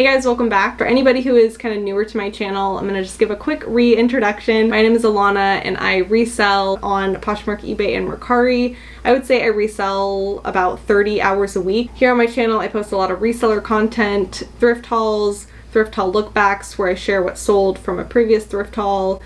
Hey guys, welcome back. For anybody who is kind of newer to my channel, I'm gonna just give a quick reintroduction. My name is Alana and I resell on Poshmark, eBay, and Mercari. I would say I resell about 30 hours a week. Here on my channel, I post a lot of reseller content, thrift haul look backs where I share what sold from a previous thrift haul,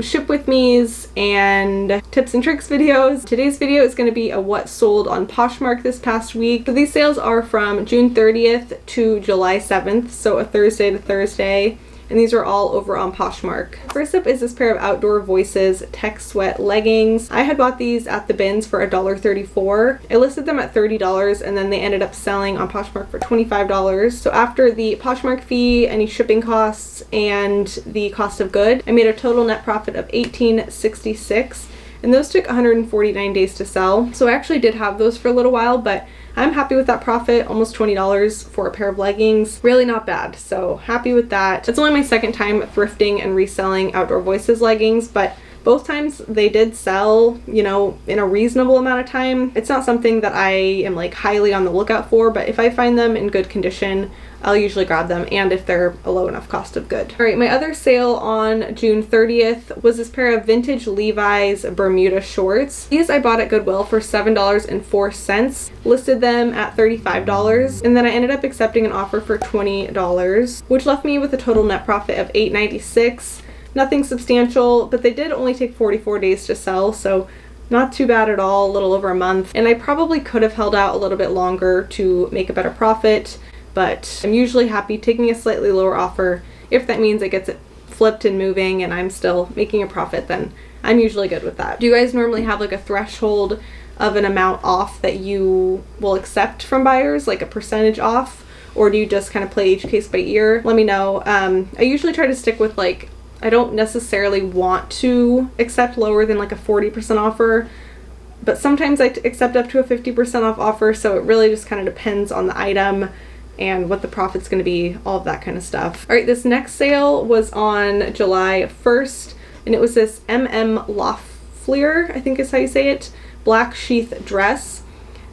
ship with me's, and tips and tricks videos. Today's video is going to be a what sold on Poshmark this past week. So these sales are from June 30th to July 7th, so a Thursday to Thursday. And these are all over on Poshmark. First up is this pair of Outdoor Voices Tech Sweat leggings. I had bought these at the bins for $1.34. I listed them at $30 and then they ended up selling on Poshmark for $25. So after the Poshmark fee, any shipping costs, and the cost of good, I made a total net profit of $18.66. And those took 149 days to sell. So I actually did have those for a little while, but I'm happy with that profit, almost $20 for a pair of leggings. Really not bad, so happy with that. It's only my second time thrifting and reselling Outdoor Voices leggings, but both times they did sell, you know, in a reasonable amount of time. It's not something that I am like highly on the lookout for, but if I find them in good condition, I'll usually grab them, and if they're a low enough cost of good. All right, my other sale on June 30th was this pair of vintage Levi's Bermuda shorts. These I bought at Goodwill for $7.04, listed them at $35, and then I ended up accepting an offer for $20, which left me with a total net profit of $8.96. Nothing substantial, but they did only take 44 days to sell, so not too bad at all, a little over a month. And I probably could have held out a little bit longer to make a better profit, but I'm usually happy taking a slightly lower offer. If that means it gets it flipped and moving and I'm still making a profit, then I'm usually good with that. Do you guys normally have like a threshold of an amount off that you will accept from buyers, like a percentage off? Or do you just kind of play each case by ear? Let me know. I usually try to stick with like, I don't necessarily want to accept lower than like a 40% offer, but sometimes I accept up to a 50% off offer, so it really just kind of depends on the item and what the profit's going to be, all of that kind of stuff. All right, this next sale was on July 1st, and it was this Loeffler, I think is how you say it, black sheath dress.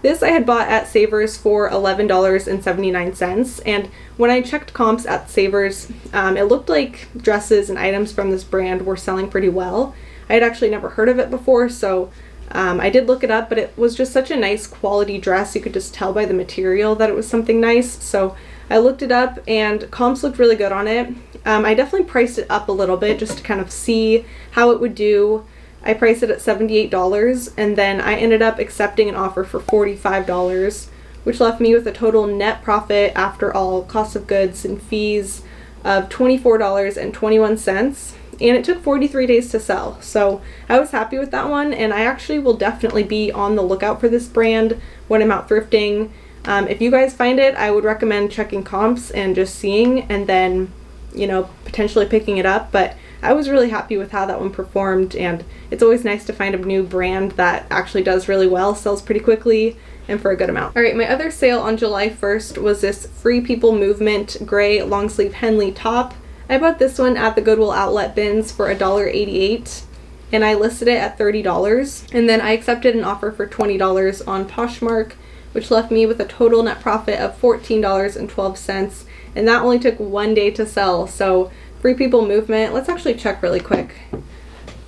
This I had bought at Savers for $11.79, and when I checked comps at Savers, it looked like dresses and items from this brand were selling pretty well. I had actually never heard of it before, so I did look it up, but it was just such a nice quality dress. You could just tell by the material that it was something nice. So I looked it up and comps looked really good on it. I definitely priced it up a little bit just to kind of see how it would do. I priced it at $78 and then I ended up accepting an offer for $45, which left me with a total net profit after all cost of goods and fees of $24.21. And it took 43 days to sell, so I was happy with that one, and I actually will definitely be on the lookout for this brand when I'm out thrifting. If you guys find it, I would recommend checking comps and just seeing, and then, you know, potentially picking it up. But I was really happy with how that one performed, and it's always nice to find a new brand that actually does really well, sells pretty quickly, and for a good amount. All right, my other sale on July 1st was this Free People Movement gray long sleeve Henley top. I bought this one at the Goodwill outlet bins for $1.88, and I listed it at $30, and then I accepted an offer for $20 on Poshmark, which left me with a total net profit of $14.12, and that only took 1 day to sell. So Free People Movement, let's actually check really quick.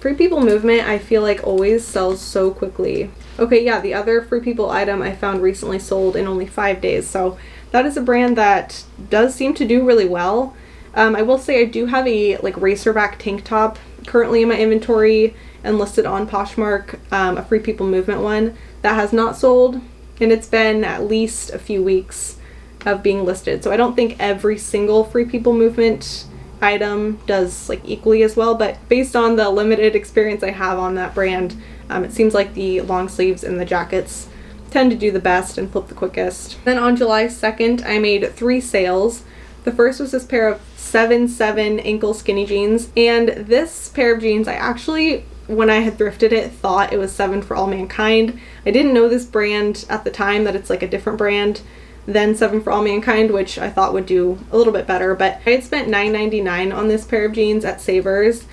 Free People Movement, I feel like always sells so quickly. Okay, yeah, the other Free People item I found recently sold in only 5 days, so that is a brand that does seem to do really well. I will say I do have a like racerback tank top currently in my inventory and listed on Poshmark, a Free People Movement one that has not sold, and it's been at least a few weeks of being listed. So I don't think every single Free People Movement item does like equally as well, but based on the limited experience I have on that brand, it seems like the long sleeves and the jackets tend to do the best and flip the quickest. Then on July 2nd, I made 3 sales. The first was this pair of 7'7" ankle skinny jeans, and this pair of jeans I actually, when I had thrifted it, thought it was 7 for All Mankind. I didn't know this brand at the time, that it's like a different brand than 7 for All Mankind, which I thought would do a little bit better, but I had spent $9.99 on this pair of jeans at Savers,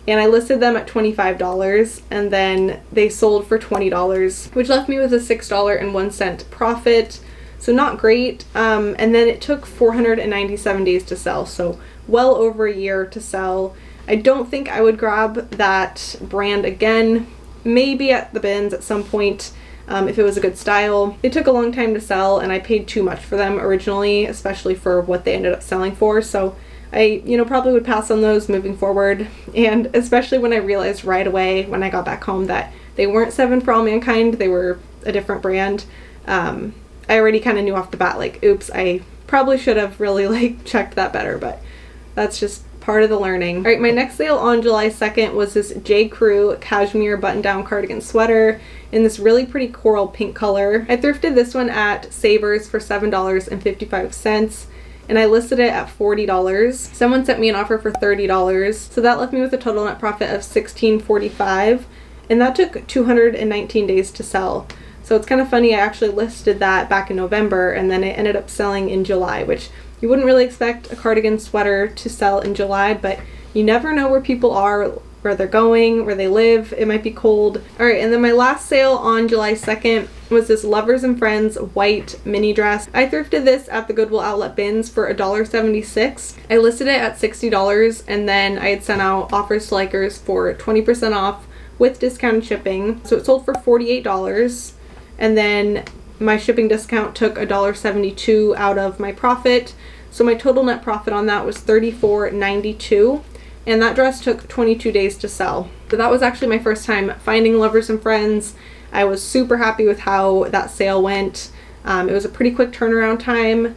and I listed them at $25, and then they sold for $20, which left me with a $6.01 profit. so not great. And then it took 497 days to sell, so well over a year to sell. I don't think I would grab that brand again. Maybe at the bins at some point if it was a good style. They took a long time to sell and I paid too much for them originally, especially for what they ended up selling for. So I, probably would pass on those moving forward. And especially when I realized right away when I got back home that they weren't 7 for All Mankind, they were a different brand. I already kind of knew off the bat, like, oops, I probably should have really checked that better, but that's just part of the learning. All right, my next sale on July 2nd was this J. Crew cashmere button-down cardigan sweater in this really pretty coral pink color. I thrifted this one at Savers for $7.55, and I listed it at $40. Someone sent me an offer for $30, so that left me with a total net profit of $16.45, and that took 219 days to sell. So it's kind of funny, I actually listed that back in November, and then it ended up selling in July, which you wouldn't really expect a cardigan sweater to sell in July, but you never know where people are, where they're going, where they live. It might be cold. All right, and then my last sale on July 2nd was this Lovers and Friends white mini dress. I thrifted this at the Goodwill outlet bins for $1.76. I listed it at $60, and then I had sent out offers to likers for 20% off with discounted shipping. So it sold for $48, and then my shipping discount took $1.72 out of my profit. So my total net profit on that was $34.92, and that dress took 22 days to sell. So that was actually my first time finding Lovers and Friends. I was super happy with how that sale went. It was a pretty quick turnaround time,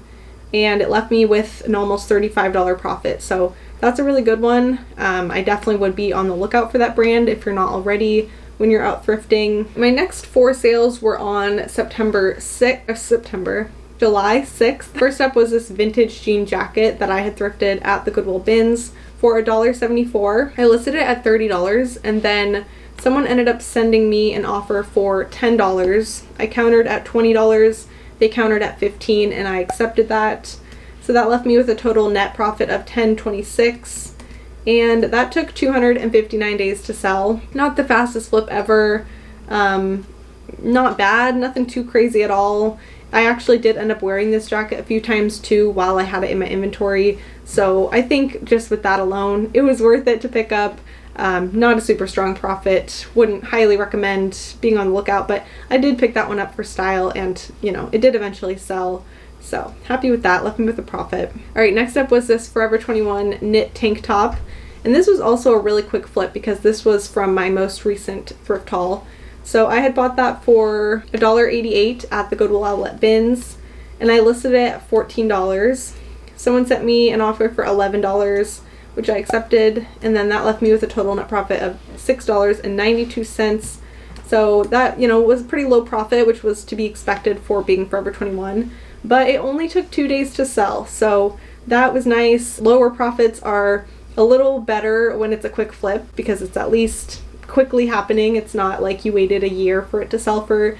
and it left me with an almost $35 profit. So that's a really good one. I definitely would be on the lookout for that brand if you're not already when you're out thrifting. My next 4 sales were on July 6th. First up was this vintage jean jacket that I had thrifted at the Goodwill bins for $1.74. I listed it at $30, and then someone ended up sending me an offer for $10. I countered at $20, they countered at $15, and I accepted that. So that left me with a total net profit of $10.26. And that took 259 days to sell. Not the fastest flip ever. Not bad, nothing too crazy at all. I actually did end up wearing this jacket a few times too while I had it in my inventory. So I think just with that alone, it was worth it to pick up. Not a super strong profit. Wouldn't highly recommend being on the lookout, but I did pick that one up for style, and it did eventually sell. So happy with that, left me with a profit. All right, next up was this Forever 21 knit tank top. And this was also a really quick flip because this was from my most recent thrift haul. So I had bought that for $1.88 at the Goodwill outlet bins, and I listed it at $14. Someone sent me an offer for $11, which I accepted, and then that left me with a total net profit of $6.92. So that, was a pretty low profit, which was to be expected for being Forever 21, but it only took 2 days to sell. So that was nice. Lower profits are a little better when it's a quick flip because it's at least quickly happening. It's not like you waited a year for it to sell for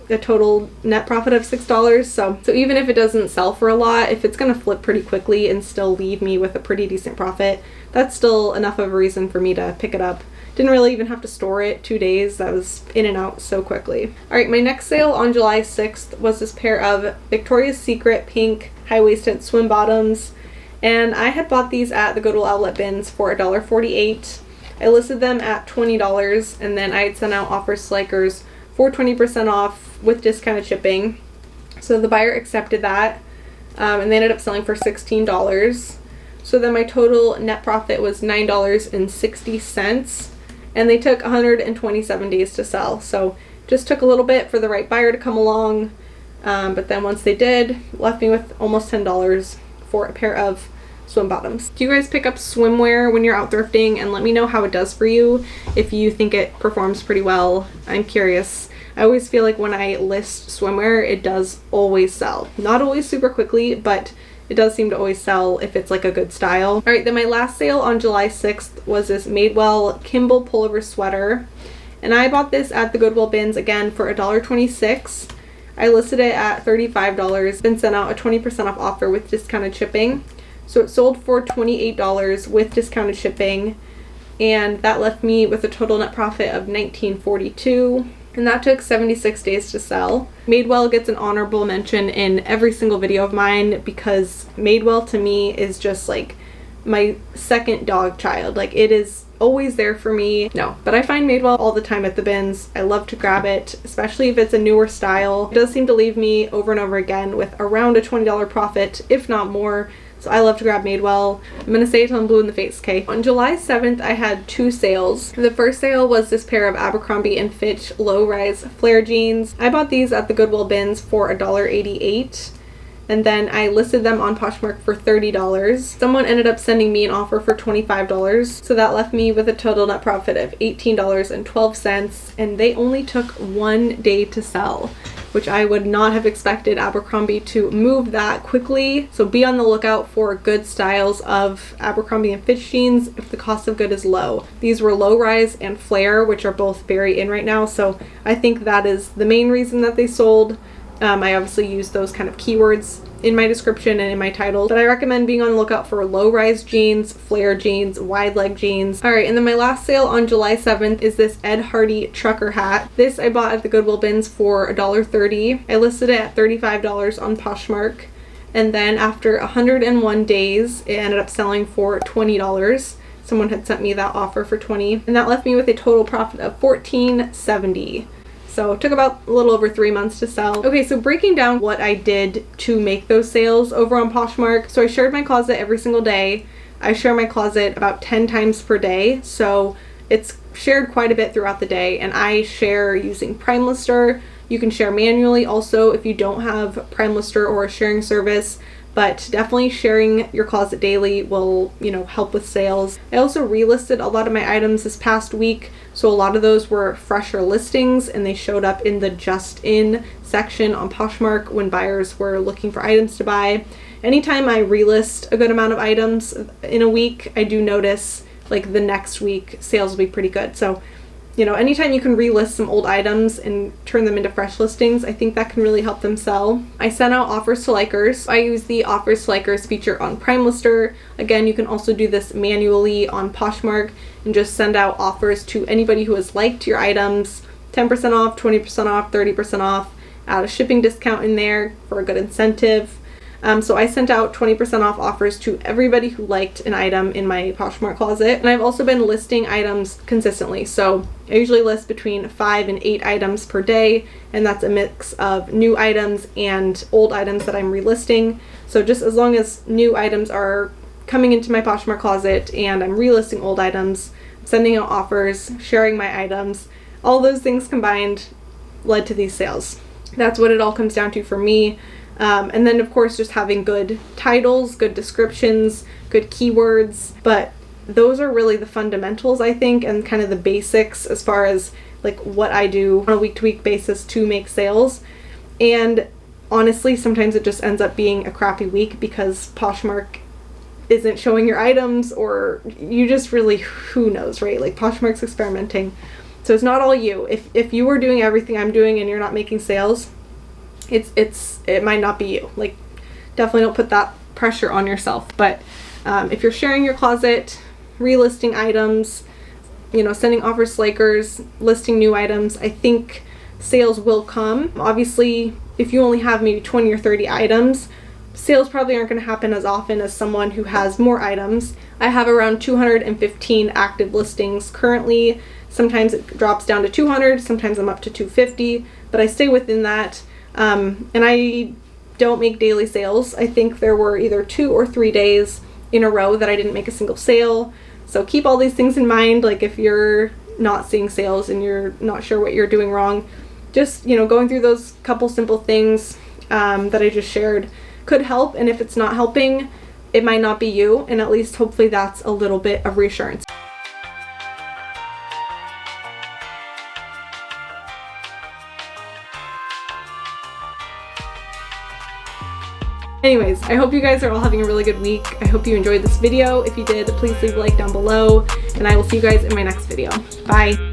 a total net profit of $6. So even if it doesn't sell for a lot, if it's going to flip pretty quickly and still leave me with a pretty decent profit, that's still enough of a reason for me to pick it up. Didn't really even have to store it. 2 days, that was in and out so quickly. All right, my next sale on July 6th was this pair of Victoria's Secret pink high-waisted swim bottoms, and I had bought these at the Goodwill outlet bins for $1.48. I listed them at $20, and then I had sent out offers to likers for 20% off with discounted shipping. So the buyer accepted that, and they ended up selling for $16. So then my total net profit was $9.60, and they took 127 days to sell. So just took a little bit for the right buyer to come along, but then once they did, left me with almost $10 for a pair of swim bottoms. Do you guys pick up swimwear when you're out thrifting? And let me know how it does for you, if you think it performs pretty well. I'm curious. I always feel like when I list swimwear, it does always sell. Not always super quickly, but it does seem to always sell if it's like a good style. All right, then my last sale on July 6th was this Madewell Kimball pullover sweater. And I bought this at the Goodwill bins again for $1.26. I listed it at $35, then sent out a 20% off offer with discounted shipping. So it sold for $28 with discounted shipping, and that left me with a total net profit of $19.42. and that took 76 days to sell. Madewell gets an honorable mention in every single video of mine because Madewell to me is just like my second dog child. Like, it is always there for me. No, but I find Madewell all the time at the bins. I love to grab it, especially if it's a newer style. It does seem to leave me over and over again with around a $20 profit, if not more. So I love to grab Madewell. I'm gonna say it till I'm blue in the face, okay? On July 7th, I had 2 sales. The first sale was this pair of Abercrombie & Fitch low-rise flare jeans. I bought these at the Goodwill bins for $1.88. And then I listed them on Poshmark for $30. Someone ended up sending me an offer for $25, so that left me with a total net profit of $18.12, and they only took 1 day to sell, which I would not have expected Abercrombie to move that quickly. So be on the lookout for good styles of Abercrombie & Fitch jeans if the cost of good is low. These were low rise and flare, which are both very in right now, so I think that is the main reason that they sold. I obviously use those kind of keywords in my description and in my title, but I recommend being on the lookout for low-rise jeans, flare jeans, wide leg jeans. Alright, and then my last sale on July 7th is this Ed Hardy trucker hat. This I bought at the Goodwill bins for $1.30. I listed it at $35 on Poshmark, and then after 101 days, it ended up selling for $20. Someone had sent me that offer for $20, and that left me with a total profit of $14.70. So it took about a little over 3 months to sell. Okay, so breaking down what I did to make those sales over on Poshmark. So I shared my closet every single day. I share my closet about 10 times per day. So it's shared quite a bit throughout the day, and I share using PrimeLister. You can share manually also if you don't have PrimeLister or a sharing service, but definitely sharing your closet daily will, you know, help with sales. I also relisted a lot of my items this past week, so a lot of those were fresher listings and they showed up in the just in section on Poshmark when buyers were looking for items to buy. Anytime I relist a good amount of items in a week, I do notice like the next week sales will be pretty good. So, you know, anytime you can relist some old items and turn them into fresh listings, I think that can really help them sell. I sent out offers to likers. I use the offers to likers feature on PrimeLister. Again, you can also do this manually on Poshmark and just send out offers to anybody who has liked your items. 10% off, 20% off, 30% off. Add a shipping discount in there for a good incentive. So I sent out 20% off offers to everybody who liked an item in my Poshmark closet. And I've also been listing items consistently. So I usually list between 5 and 8 items per day, and that's a mix of new items and old items that I'm relisting. So just as long as new items are coming into my Poshmark closet and I'm relisting old items, sending out offers, sharing my items, all those things combined led to these sales. That's what it all comes down to for me. And then of course just having good titles, good descriptions, good keywords, but those are really the fundamentals, I think, and kind of the basics as far as like what I do on a week-to-week basis to make sales. And honestly, sometimes it just ends up being a crappy week because Poshmark isn't showing your items, or you just really, who knows, right? Like Poshmark's experimenting. So it's not all you. If you are doing everything I'm doing and you're not making sales, it might not be you. Like, definitely don't put that pressure on yourself. But if you're sharing your closet, relisting items, you know, sending offers to likers, listing new items, I think sales will come. Obviously, if you only have maybe 20 or 30 items, sales probably aren't going to happen as often as someone who has more items. I have around 215 active listings currently. Sometimes it drops down to 200, sometimes I'm up to 250, but I stay within that. And I don't make daily sales. I think there were either 2 or 3 days in a row that I didn't make a single sale. So keep all these things in mind. Like if you're not seeing sales and you're not sure what you're doing wrong, just, you know, going through those couple simple things that I just shared could help. And if it's not helping, it might not be you. And at least hopefully that's a little bit of reassurance. Anyways, I hope you guys are all having a really good week. I hope you enjoyed this video. If you did, please leave a like down below, and I will see you guys in my next video. Bye!